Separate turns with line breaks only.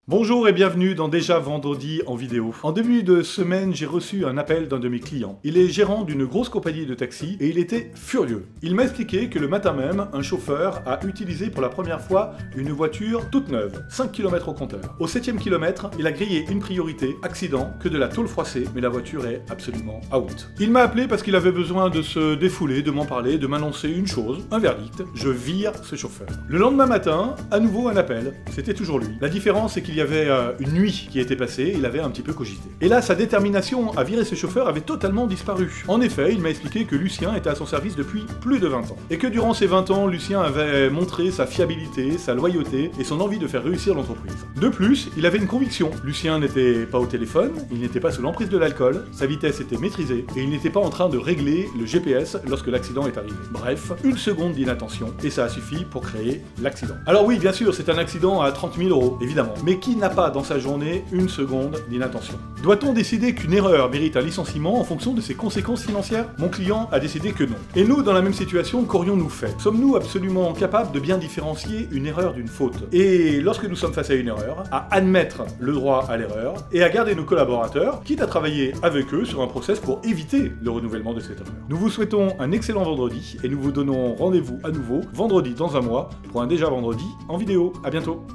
Bonjour et bienvenue dans Déjà Vendredi en vidéo. En début de semaine, j'ai reçu un appel d'un de mes clients. Il est gérant d'une grosse compagnie de taxi et il était furieux. Il m'a expliqué que le matin même, un chauffeur a utilisé pour la première fois une voiture toute neuve, 5 km au compteur. Au 7e kilomètre, il a grillé une priorité, accident, que de la tôle froissée, mais la voiture est absolument out. Il m'a appelé parce qu'il avait besoin de se défouler, de m'en parler, de m'annoncer une chose, un verdict, je vire ce chauffeur. Le lendemain matin, à nouveau un appel, c'était toujours lui. La différence c'est qu'il y avait une nuit qui était passée, il avait un petit peu cogité. Et là, sa détermination à virer ce chauffeur avait totalement disparu. En effet, il m'a expliqué que Lucien était à son service depuis plus de 20 ans. Et que durant ces 20 ans, Lucien avait montré sa fiabilité, sa loyauté et son envie de faire réussir l'entreprise. De plus, il avait une conviction. Lucien n'était pas au téléphone, il n'était pas sous l'emprise de l'alcool, sa vitesse était maîtrisée et il n'était pas en train de régler le GPS lorsque l'accident est arrivé. Bref, une seconde d'inattention et ça a suffi pour créer l'accident. Alors oui, bien sûr, c'est un accident à 30 000 €, évidemment. Mais qui n'a pas dans sa journée une seconde d'inattention? Doit-on décider qu'une erreur mérite un licenciement en fonction de ses conséquences financières? Mon client a décidé que non. Et nous, dans la même situation, qu'aurions-nous fait? Sommes-nous absolument capables de bien différencier une erreur d'une faute? Et lorsque nous sommes face à une erreur, à admettre le droit à l'erreur et à garder nos collaborateurs, quitte à travailler avec eux sur un process pour éviter le renouvellement de cette erreur. Nous vous souhaitons un excellent vendredi et nous vous donnons rendez-vous à nouveau vendredi dans un mois pour un Déjà Vendredi en vidéo. À bientôt.